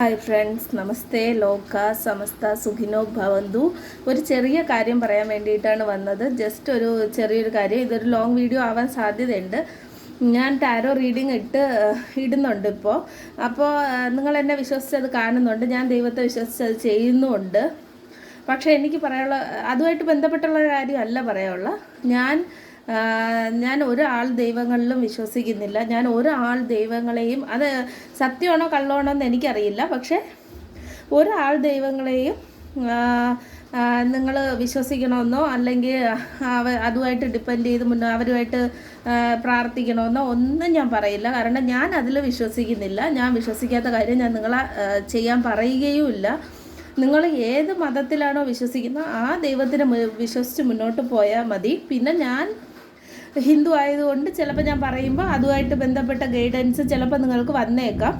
Hi friends, നമസ്തേ. ലോക സമസ്ത സുഖിനോ ഭവന്തു. ഒരു ചെറിയ കാര്യം പറയാൻ വേണ്ടിയിട്ടാണ് വന്നത്. ജസ്റ്റ് ഒരു ചെറിയൊരു കാര്യം. ഇതൊരു ലോങ് വീഡിയോ ആവാൻ സാധ്യതയുണ്ട്. ഞാൻ ടാരോ റീഡിങ് ഇടുന്നുണ്ട് അപ്പോൾ നിങ്ങൾ എന്നെ വിശ്വസിച്ചത് കാണുന്നുണ്ട്. ഞാൻ ദൈവത്തെ വിശ്വസിച്ചത് ചെയ്യുന്നുമുണ്ട്. പക്ഷേ എനിക്ക് പറയാനുള്ള അതുമായിട്ട് ബന്ധപ്പെട്ടുള്ള കാര്യമല്ല പറയാനുള്ള. ഞാൻ ഒരാൾ ദൈവങ്ങളിലും വിശ്വസിക്കുന്നില്ല. ഞാൻ ഒരാൾ ദൈവങ്ങളെയും, അത് സത്യമാണോ കള്ളമാണോ എന്ന് എനിക്കറിയില്ല, പക്ഷേ ഒരാൾ ദൈവങ്ങളെയും നിങ്ങൾ വിശ്വസിക്കണമെന്നോ അല്ലെങ്കിൽ അതുമായിട്ട് ഡിപ്പെൻഡ് ചെയ്ത് അവരുമായിട്ട് പ്രാർത്ഥിക്കണമെന്നോ ഒന്നും ഞാൻ പറയില്ല. കാരണം ഞാൻ അതിൽ വിശ്വസിക്കുന്നില്ല. ഞാൻ വിശ്വസിക്കാത്ത കാര്യം ഞാൻ നിങ്ങളെ ചെയ്യാൻ പറയുകയുമില്ല. നിങ്ങൾ ഏത് മതത്തിലാണോ വിശ്വസിക്കുന്നത് ആ ദൈവത്തിനെ വിശ്വസിച്ച് മുന്നോട്ട് പോയാൽ മതി. പിന്നെ ഞാൻ ഹിന്ദു ആയതുകൊണ്ട് ചിലപ്പോൾ ഞാൻ പറയുമ്പോൾ അതുമായിട്ട് ബന്ധപ്പെട്ട ഗൈഡൻസ് ചിലപ്പോൾ നിങ്ങൾക്ക് വന്നേക്കാം.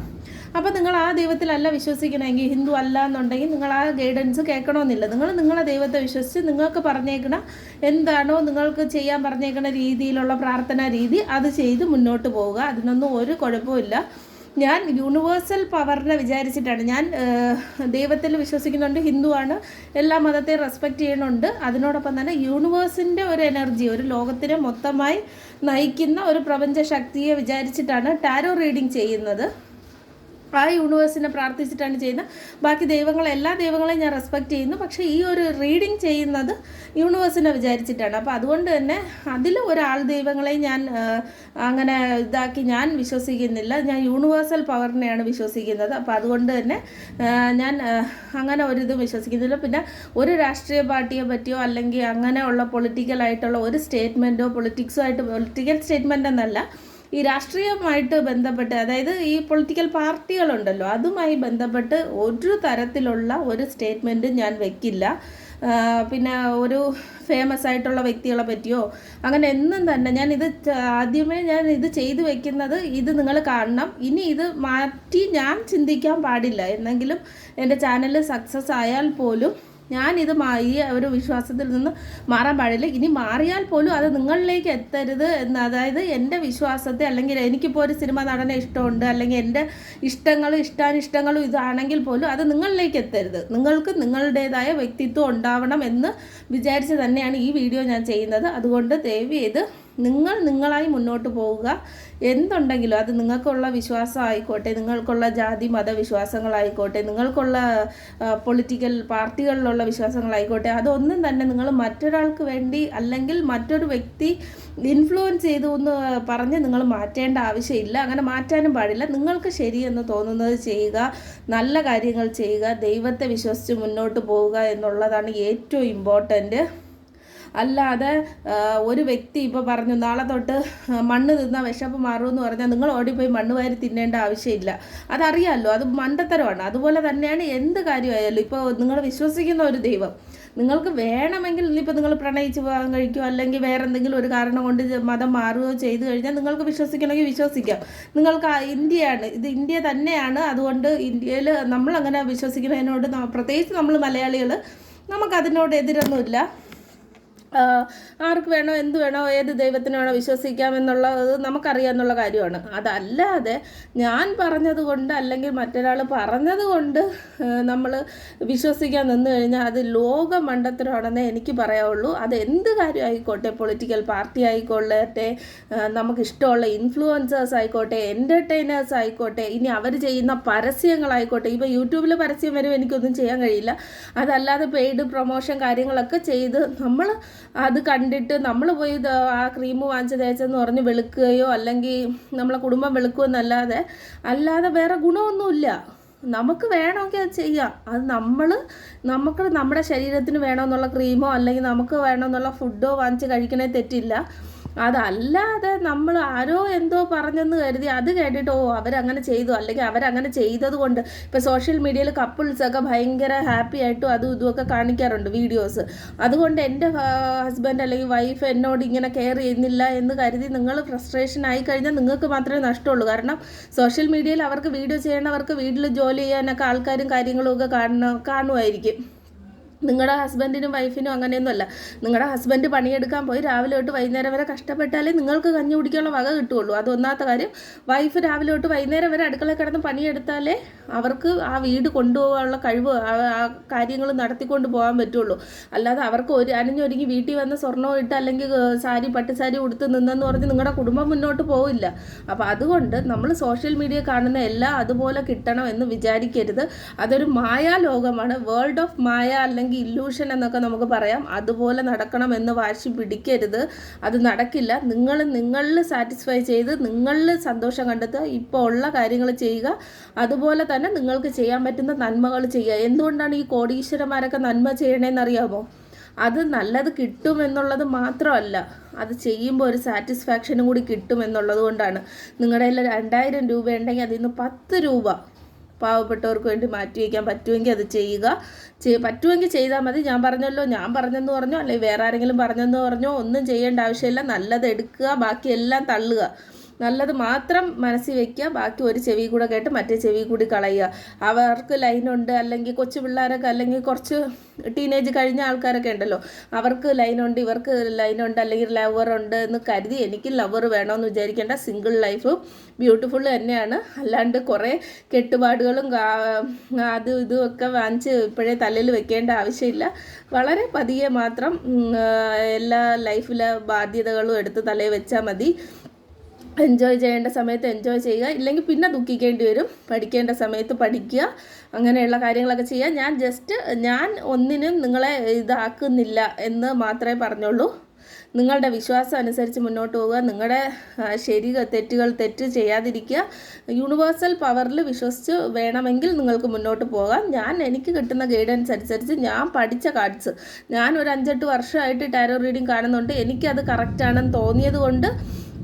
അപ്പോൾ നിങ്ങൾ ആ ദൈവത്തിലല്ല വിശ്വസിക്കണമെങ്കിൽ, ഹിന്ദു അല്ല എന്നുണ്ടെങ്കിൽ നിങ്ങൾ ആ ഗൈഡൻസ് കേൾക്കണമെന്നില്ല. നിങ്ങളെ ദൈവത്തെ വിശ്വസിച്ച് നിങ്ങൾക്ക് പറഞ്ഞേക്കണ എന്താണോ നിങ്ങൾക്ക് ചെയ്യാൻ പറഞ്ഞേക്കണ രീതിയിലുള്ള പ്രാർത്ഥനാ രീതി അത് ചെയ്ത് മുന്നോട്ട് പോവുക. അതിനൊന്നും ഒരു കുഴപ്പമില്ല. ഞാൻ യൂണിവേഴ്സൽ പവറിനെ വിചാരിച്ചിട്ടാണ്. ഞാൻ ദൈവത്തിൽ വിശ്വസിക്കുന്നുണ്ട്, ഹിന്ദുവാണ്, എല്ലാ മതത്തെയും റെസ്പെക്റ്റ് ചെയ്യുന്നുണ്ട്. അതിനോടൊപ്പം തന്നെ യൂണിവേഴ്സിൻ്റെ ഒരു എനർജി, ഒരു ലോകത്തിനെ മൊത്തമായി നയിക്കുന്ന ഒരു പ്രപഞ്ച ശക്തിയെ വിചാരിച്ചിട്ടാണ് ടാരോ റീഡിങ് ചെയ്യുന്നത്. ആ യൂണിവേഴ്സിനെ പ്രാർത്ഥിച്ചിട്ടാണ് ചെയ്യുന്നത്. ബാക്കി എല്ലാ ദൈവങ്ങളെയും ഞാൻ റെസ്പെക്റ്റ് ചെയ്യുന്നു. പക്ഷേ ഈ ഒരു റീഡിങ് ചെയ്യുന്നത് യൂണിവേഴ്സിനെ വിചാരിച്ചിട്ടാണ്. അപ്പോൾ അതുകൊണ്ട് തന്നെ അതിൽ ഒരാൾ ദൈവങ്ങളെയും ഞാൻ അങ്ങനെ ഞാൻ വിശ്വസിക്കുന്നില്ല. ഞാൻ യൂണിവേഴ്സൽ പവറിനെയാണ് വിശ്വസിക്കുന്നത്. അപ്പോൾ അതുകൊണ്ട് തന്നെ ഞാൻ അങ്ങനെ ഒരിതും വിശ്വസിക്കുന്നില്ല. പിന്നെ ഒരു രാഷ്ട്രീയ പാർട്ടിയെ പറ്റിയോ അല്ലെങ്കിൽ അങ്ങനെയുള്ള പൊളിറ്റിക്കലായിട്ടുള്ള ഒരു സ്റ്റേറ്റ്മെൻറ്റോ പൊളിറ്റിക്കൽ സ്റ്റേറ്റ്മെൻ്റ് എന്നല്ല, ഈ രാഷ്ട്രീയമായിട്ട് ബന്ധപ്പെട്ട്, അതായത് ഈ പൊളിറ്റിക്കൽ പാർട്ടികളുണ്ടല്ലോ, അതുമായി ബന്ധപ്പെട്ട് ഒരു തരത്തിലുള്ള ഒരു സ്റ്റേറ്റ്മെൻറ്റും ഞാൻ വെക്കില്ല. പിന്നെ ഒരു ഫേമസ് ആയിട്ടുള്ള വ്യക്തികളെ പറ്റിയോ അങ്ങനെ എന്നും തന്നെ ഞാൻ ഇത് ചെയ്തു വെക്കുന്നത്, ഇത് നിങ്ങൾ കാണണം. ഇനി ഇത് മാറ്റി ഞാൻ ചിന്തിക്കാൻ പാടില്ല. എന്നെങ്കിലും എൻ്റെ ചാനൽ സക്സസ് ആയാൽ പോലും ഞാനിത് ഈ ഒരു വിശ്വാസത്തിൽ നിന്ന് മാറാൻ പാടില്ല. ഇനി മാറിയാൽ പോലും അത് നിങ്ങളിലേക്ക് എത്തരുത് എന്ന്, അതായത് എൻ്റെ വിശ്വാസത്തെ, അല്ലെങ്കിൽ എനിക്കിപ്പോൾ ഒരു സിനിമ നടനെ ഇഷ്ടമുണ്ട്, അല്ലെങ്കിൽ എൻ്റെ ഇഷ്ടാനിഷ്ടങ്ങളും ഇതാണെങ്കിൽ പോലും അത് നിങ്ങളിലേക്ക് എത്തരുത്. നിങ്ങൾക്ക് നിങ്ങളുടേതായ വ്യക്തിത്വം ഉണ്ടാവണം എന്ന് വിചാരിച്ച് തന്നെയാണ് ഈ വീഡിയോ ഞാൻ ചെയ്യുന്നത്. അതുകൊണ്ട് ദയവ് ചെയ്ത് നിങ്ങളായി മുന്നോട്ട് പോവുക. എന്തുണ്ടെങ്കിലും അത് നിങ്ങൾക്കുള്ള വിശ്വാസം ആയിക്കോട്ടെ, നിങ്ങൾക്കുള്ള ജാതി മത വിശ്വാസങ്ങളായിക്കോട്ടെ, നിങ്ങൾക്കുള്ള പൊളിറ്റിക്കൽ പാർട്ടികളിലുള്ള വിശ്വാസങ്ങളായിക്കോട്ടെ, അതൊന്നും തന്നെ നിങ്ങൾ മറ്റൊരാൾക്ക് വേണ്ടി അല്ലെങ്കിൽ മറ്റൊരു വ്യക്തി ഇൻഫ്ലുവൻസ് ചെയ്തു എന്ന് പറഞ്ഞ് നിങ്ങൾ മാറ്റേണ്ട ആവശ്യമില്ല. അങ്ങനെ മാറ്റാനും പാടില്ല. നിങ്ങൾക്ക് ശരിയെന്ന് തോന്നുന്നത് ചെയ്യുക, നല്ല കാര്യങ്ങൾ ചെയ്യുക, ദൈവത്തെ വിശ്വസിച്ച് മുന്നോട്ട് പോവുക എന്നുള്ളതാണ് ഏറ്റവും ഇമ്പോർട്ടൻറ്റ്. അല്ലാതെ ഒരു വ്യക്തി ഇപ്പോൾ പറഞ്ഞു നാളെ തൊട്ട് മണ്ണ് തിന്നാൽ വിശപ്പ് മാറുമെന്ന് പറഞ്ഞാൽ നിങ്ങൾ ഓടിപ്പോയി മണ്ണ് വാരി തിന്നേണ്ട ആവശ്യമില്ല. അതറിയാമല്ലോ, അത് മണ്ടത്തരമാണ്. അതുപോലെ തന്നെയാണ് എന്ത് കാര്യമായാലും. ഇപ്പോൾ നിങ്ങൾ വിശ്വസിക്കുന്ന ഒരു ദൈവം നിങ്ങൾക്ക് വേണമെങ്കിൽ, ഇപ്പോൾ നിങ്ങൾ പ്രണയിച്ച് പോകാൻ കഴിക്കുമോ അല്ലെങ്കിൽ വേറെ എന്തെങ്കിലും ഒരു കാരണം കൊണ്ട് മതം മാറുകയോ ചെയ്തു കഴിഞ്ഞാൽ നിങ്ങൾക്ക് വിശ്വസിക്കണമെങ്കിൽ വിശ്വസിക്കാം. നിങ്ങൾക്ക് ഇത് ഇന്ത്യ തന്നെയാണ്. അതുകൊണ്ട് ഇന്ത്യയിൽ നമ്മളങ്ങനെ വിശ്വസിക്കുന്നതിനോട്, പ്രത്യേകിച്ച് നമ്മൾ മലയാളികൾ, നമുക്കതിനോട് എതിരൊന്നുമില്ല. ആർക്ക് വേണോ എന്ത് വേണോ ഏത് ദൈവത്തിന് വേണോ വിശ്വസിക്കാമെന്നുള്ളത് നമുക്കറിയാമെന്നുള്ള കാര്യമാണ്. അതല്ലാതെ ഞാൻ പറഞ്ഞതുകൊണ്ട് അല്ലെങ്കിൽ മറ്റൊരാൾ പറഞ്ഞതുകൊണ്ട് നമ്മൾ വിശ്വസിക്കാൻ നിന്ന് കഴിഞ്ഞാൽ അത് ലോക മണ്ടത്തരമാണെന്നേ എനിക്ക് പറയാവുള്ളൂ. അത് എന്ത് കാര്യമായിക്കോട്ടെ, പൊളിറ്റിക്കൽ പാർട്ടി ആയിക്കോട്ടെ, നമുക്കിഷ്ടമുള്ള ഇൻഫ്ലുവൻസേഴ്സ് ആയിക്കോട്ടെ, എൻ്റർടൈനേഴ്സ് ആയിക്കോട്ടെ, ഇനി അവർ ചെയ്യുന്ന പരസ്യങ്ങളായിക്കോട്ടെ. ഇപ്പോൾ യൂട്യൂബിൽ പരസ്യം വരും, എനിക്കൊന്നും ചെയ്യാൻ കഴിയില്ല. അതല്ലാതെ പെയ്ഡ് പ്രൊമോഷൻ കാര്യങ്ങളൊക്കെ ചെയ്ത് നമ്മൾ അത് കണ്ടിട്ട് നമ്മൾ പോയി ആ ക്രീം വാങ്ങിച്ച് തേച്ചെന്ന് പറഞ്ഞ് വെളുക്കുകയോ അല്ലെങ്കിൽ നമ്മളെ കുടുംബം വെളുക്കുമെന്നല്ലാതെ വേറെ ഗുണമൊന്നുമില്ല. നമുക്ക് വേണമെങ്കിൽ അത് ചെയ്യാം. അത് നമ്മുടെ ശരീരത്തിന് വേണമെന്നുള്ള ക്രീമോ അല്ലെങ്കിൽ നമുക്ക് വേണമെന്നുള്ള ഫുഡോ വാങ്ങിച്ച് കഴിക്കണേ തെറ്റില്ല. അതല്ലാതെ നമ്മൾ ആരോ എന്തോ പറഞ്ഞെന്ന് കരുതി അത് കേട്ടിട്ട് അവരങ്ങനെ ചെയ്തു അല്ലെങ്കിൽ അവരങ്ങനെ ചെയ്തത് കൊണ്ട്, ഇപ്പോൾ സോഷ്യൽ മീഡിയയിൽ കപ്പിൾസൊക്കെ ഭയങ്കര ഹാപ്പി ആയിട്ടും അതും ഇതുമൊക്കെ കാണിക്കാറുണ്ട് വീഡിയോസ്. അതുകൊണ്ട് എൻ്റെ ഹസ്ബൻഡ് അല്ലെങ്കിൽ വൈഫ് എന്നോട് ഇങ്ങനെ കെയർ ചെയ്യുന്നില്ല എന്ന് കരുതി നിങ്ങൾ ഫ്രസ്ട്രേഷൻ ആയി കഴിഞ്ഞാൽ നിങ്ങൾക്ക് മാത്രമേ നഷ്ടമുള്ളൂ. കാരണം സോഷ്യൽ മീഡിയയിൽ അവർക്ക് വീഡിയോ ചെയ്യണവർക്ക് വീട്ടിൽ ജോലി ചെയ്യാനൊക്കെ ആൾക്കാരും കാര്യങ്ങളും ഒക്കെ കാണുമായിരിക്കും. നിങ്ങളുടെ ഹസ്ബൻഡിനും വൈഫിനും അങ്ങനെയൊന്നുമല്ല. നിങ്ങളുടെ ഹസ്ബൻഡ് പണിയെടുക്കാൻ പോയി രാവിലെ തൊട്ട് വൈകുന്നേരം വരെ കഷ്ടപ്പെട്ടാലേ നിങ്ങൾക്ക് കഞ്ഞി കുടിക്കാനുള്ള വക കിട്ടുകയുള്ളൂ. അത് ഒന്നാമത്തെ കാര്യം. വൈഫ് രാവിലെ തൊട്ട് വൈകുന്നേരം വരെ അടുക്കളയിൽ കിടന്ന് പണിയെടുത്താലേ അവർക്ക് ആ വീട് കൊണ്ടുപോകാനുള്ള കഴിവ്, ആ കാര്യങ്ങൾ നടത്തിക്കൊണ്ട് പോകാൻ പറ്റുള്ളൂ. അല്ലാതെ അവർക്ക് അണിഞ്ഞൊരുങ്ങി വീട്ടിൽ വന്ന് സ്വർണ്ണം ഇട്ട് അല്ലെങ്കിൽ പട്ടുസാരി ഉടുത്ത് നിന്നെന്ന് പറഞ്ഞ് നിങ്ങളുടെ കുടുംബം മുന്നോട്ട് പോവില്ല. അപ്പോൾ അതുകൊണ്ട് നമ്മൾ സോഷ്യൽ മീഡിയ കാണുന്ന എല്ലാം അതുപോലെ കിട്ടണം എന്ന് വിചാരിക്കരുത്. അതൊരു മായാലോകമാണ്. വേൾഡ് ഓഫ് മായ അല്ലെങ്കിൽ ഇല്ലൂഷൻ എന്നൊക്കെ നമുക്ക് പറയാം. അതുപോലെ നടക്കണമെന്ന് വാശി പിടിക്കരുത്. അത് നടക്കില്ല. നിങ്ങളിൽ സാറ്റിസ്ഫൈ ചെയ്ത് നിങ്ങളിൽ സന്തോഷം കണ്ടെത്തുക. ഇപ്പോൾ ഉള്ള കാര്യങ്ങൾ ചെയ്യുക. അതുപോലെ തന്നെ നിങ്ങൾക്ക് ചെയ്യാൻ പറ്റുന്ന നന്മകൾ ചെയ്യുക. എന്തുകൊണ്ടാണ് ഈ കോടീശ്വരന്മാരൊക്കെ നന്മ ചെയ്യണേന്നറിയാമോ? അത് നല്ലത് കിട്ടുമെന്നുള്ളത് മാത്രമല്ല, അത് ചെയ്യുമ്പോൾ ഒരു സാറ്റിസ്ഫാക്ഷനും കൂടി കിട്ടുമെന്നുള്ളത് കൊണ്ടാണ്. നിങ്ങളുടെ കയ്യിൽ 2000 രൂപ ഉണ്ടെങ്കിൽ അതിൽ നിന്ന് 10 രൂപ പാവപ്പെട്ടവർക്ക് വേണ്ടി മാറ്റി വയ്ക്കാൻ പറ്റുമെങ്കിൽ അത് ചെയ്യുക. പറ്റുമെങ്കിൽ ചെയ്താൽ മതി. ഞാൻ പറഞ്ഞെന്ന് പറഞ്ഞോ അല്ലെങ്കിൽ വേറെ ആരെങ്കിലും പറഞ്ഞെന്ന് പറഞ്ഞോ ഒന്നും ചെയ്യേണ്ട ആവശ്യമില്ല. നല്ലത് എടുക്കുക, ബാക്കി എല്ലാം തള്ളുക. നല്ലത് മാത്രം മനസ്സിൽ വയ്ക്കുക. ബാക്കി ഒരു ചെവി കൂടെ കേട്ട് മറ്റേ ചെവി കൂടി കളയുക. അവർക്ക് ലൈനുണ്ട്, അല്ലെങ്കിൽ കൊച്ചു പിള്ളേരൊക്കെ, അല്ലെങ്കിൽ കുറച്ച് ടീനേജ് കഴിഞ്ഞ ആൾക്കാരൊക്കെ ഉണ്ടല്ലോ, അവർക്ക് ലൈനുണ്ട്, ഇവർക്ക് ലൈനുണ്ട്, അല്ലെങ്കിൽ ലവറുണ്ട് എന്ന് കരുതി എനിക്ക് ലവർ വേണമെന്ന് വിചാരിക്കേണ്ട. സിംഗിൾ ലൈഫ് ബ്യൂട്ടിഫുൾ തന്നെയാണ്. അല്ലാണ്ട് കുറേ കെട്ടുപാടുകളും ഇതും ഒക്കെ വാങ്ങിച്ച് ഇപ്പോഴേ തലയിൽ വെക്കേണ്ട ആവശ്യമില്ല. വളരെ പതിയെ മാത്രം എല്ലാ ലൈഫിലെ ബാധ്യതകളും എടുത്ത് തലയിൽ വെച്ചാൽ മതി. എൻജോയ് ചെയ്യേണ്ട സമയത്ത് എൻജോയ് ചെയ്യുക, ഇല്ലെങ്കിൽ പിന്നെ ദുഃഖിക്കേണ്ടി വരും. പഠിക്കേണ്ട സമയത്ത് പഠിക്കുക, അങ്ങനെയുള്ള കാര്യങ്ങളൊക്കെ ചെയ്യുക. ഞാൻ ഒന്നിനും നിങ്ങളെ ഇതാക്കുന്നില്ല എന്ന് മാത്രമേ പറഞ്ഞുള്ളൂ. നിങ്ങളുടെ വിശ്വാസം അനുസരിച്ച് മുന്നോട്ട് പോവുക. നിങ്ങളുടെ തെറ്റ് ചെയ്യാതിരിക്കുക. യൂണിവേഴ്സൽ പവറിൽ വിശ്വസിച്ച് വേണമെങ്കിൽ നിങ്ങൾക്ക് മുന്നോട്ട് പോകാം. എനിക്ക് കിട്ടുന്ന ഗൈഡൻസ് അനുസരിച്ച് ഞാൻ പഠിച്ച കാർഡ്സ്, ഞാൻ ഒരു 5-8 വർഷമായിട്ട് ടാരോ റീഡിങ് കാണുന്നുണ്ട്. എനിക്കത് കറക്റ്റാണെന്ന് തോന്നിയത് കൊണ്ട്,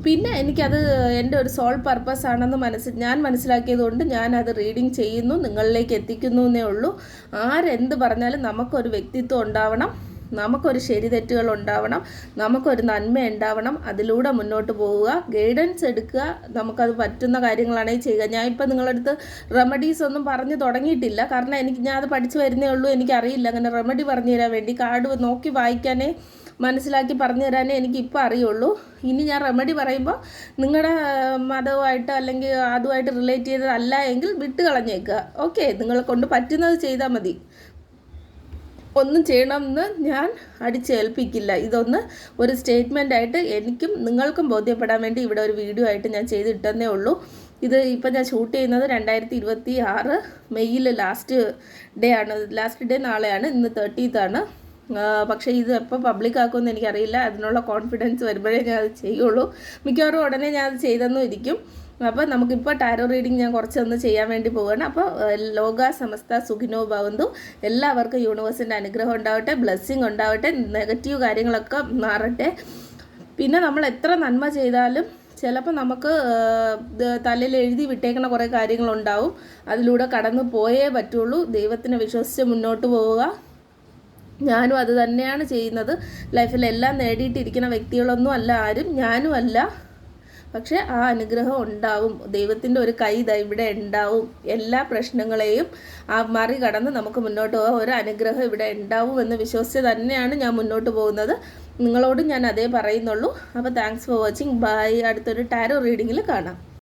പിന്നെ എനിക്കത് എൻ്റെ ഒരു സോൾ പർപ്പസ് ആണെന്ന് ഞാൻ മനസ്സിലാക്കിയത് കൊണ്ട് ഞാനത് റീഡിങ് ചെയ്യുന്നു, നിങ്ങളിലേക്ക് എത്തിക്കുന്നു എന്നേ ഉള്ളൂ. ആരെന്ത് പറഞ്ഞാലും നമുക്കൊരു വ്യക്തിത്വം ഉണ്ടാവണം, നമുക്കൊരു ശരി തെറ്റുകൾ ഉണ്ടാവണം, നമുക്കൊരു നന്മ ഉണ്ടാവണം. അതിലൂടെ മുന്നോട്ട് പോവുക, ഗൈഡൻസ് എടുക്കുക. നമുക്കത് പറ്റുന്ന കാര്യങ്ങളാണെങ്കിൽ ചെയ്യുക. ഞാനിപ്പോൾ നിങ്ങളുടെ അടുത്ത് റെമഡീസ് ഒന്നും പറഞ്ഞു തുടങ്ങിയിട്ടില്ല. കാരണം ഞാൻ അത് പഠിച്ചു വരുന്നേ ഉള്ളൂ. എനിക്കറിയില്ല അങ്ങനെ റെമഡി പറഞ്ഞു തരാൻ വേണ്ടി. കാർഡ് നോക്കി വായിക്കാനേ മനസ്സിലാക്കി പറഞ്ഞു തരാനേ എനിക്കിപ്പോൾ അറിയുള്ളൂ. ഇനി ഞാൻ റെമഡി പറയുമ്പോൾ നിങ്ങളുടെ മതവുമായിട്ട് അല്ലെങ്കിൽ അതുമായിട്ട് റിലേറ്റ് ചെയ്തതല്ല എങ്കിൽ വിട്ട് കളഞ്ഞേക്കുക. ഓക്കെ, നിങ്ങളെ കൊണ്ട് പറ്റുന്നത് ചെയ്താൽ മതി. ഒന്നും ചെയ്യണമെന്ന് ഞാൻ അടിച്ചേൽപ്പിക്കില്ല. ഇതൊന്ന് ഒരു സ്റ്റേറ്റ്മെൻറ്റായിട്ട് എനിക്കും നിങ്ങൾക്കും ബോധ്യപ്പെടാൻ വേണ്ടി ഇവിടെ ഒരു വീഡിയോ ആയിട്ട് ഞാൻ ചെയ്തിട്ടേ ഉള്ളൂ. ഇപ്പം ഞാൻ ഷൂട്ട് ചെയ്യുന്നത് 2026 മെയ്യിൽ ലാസ്റ്റ് ഡേ നാളെയാണ്. ഇന്ന് 30th ആണ്. പക്ഷേ ഇത് എപ്പോൾ പബ്ലിക് ആക്കുമെന്ന് എനിക്കറിയില്ല. അതിനുള്ള കോൺഫിഡൻസ് വരുമ്പോഴേ ഞാൻ അത് ചെയ്യുള്ളൂ. മിക്കവാറും ഉടനെ ഞാൻ അത് ചെയ്തെന്നും ഇരിക്കും. അപ്പോൾ നമുക്കിപ്പോൾ ടാരോ റീഡിങ് ഞാൻ കുറച്ചൊന്ന് ചെയ്യാൻ വേണ്ടി പോവുകയാണ്. അപ്പോൾ ലോക സമസ്ത സുഖിനോ ഭവന്തു. എല്ലാവർക്കും യൂണിവേഴ്സിൻ്റെ അനുഗ്രഹം ഉണ്ടാവട്ടെ, ബ്ലെസ്സിങ് ഉണ്ടാവട്ടെ, നെഗറ്റീവ് കാര്യങ്ങളൊക്കെ മാറട്ടെ. പിന്നെ നമ്മൾ എത്ര നന്മ ചെയ്താലും ചിലപ്പോൾ നമുക്ക് തലയിൽ എഴുതി വിട്ടേക്കുന്ന കുറേ കാര്യങ്ങളുണ്ടാവും. അതിലൂടെ കടന്നു പോയേ പറ്റുള്ളൂ. ദൈവത്തിനെ വിശ്വസിച്ച് മുന്നോട്ട് പോവുക. ഞാനും അത് തന്നെയാണ് ചെയ്യുന്നത്. ലൈഫിലെല്ലാം നേടിയിട്ടിരിക്കുന്ന വ്യക്തികളൊന്നും അല്ല ആരും, ഞാനും അല്ല. പക്ഷേ ആ അനുഗ്രഹം ഉണ്ടാവും. ദൈവത്തിൻ്റെ ഒരു കൈ ഇവിടെ ഉണ്ടാവും. എല്ലാ പ്രശ്നങ്ങളെയും മറികടന്ന് നമുക്ക് മുന്നോട്ട് പോകാൻ ഒരു അനുഗ്രഹം ഇവിടെ ഉണ്ടാവും എന്ന് വിശ്വസിച്ച് തന്നെയാണ് ഞാൻ മുന്നോട്ട് പോകുന്നത്. നിങ്ങളോടും ഞാൻ അതേ പറയുന്നുള്ളൂ. അപ്പോൾ താങ്ക്സ് ഫോർ വാച്ചിങ്. ബൈ. അടുത്തൊരു ടാരോ റീഡിങ്ങിൽ കാണാം.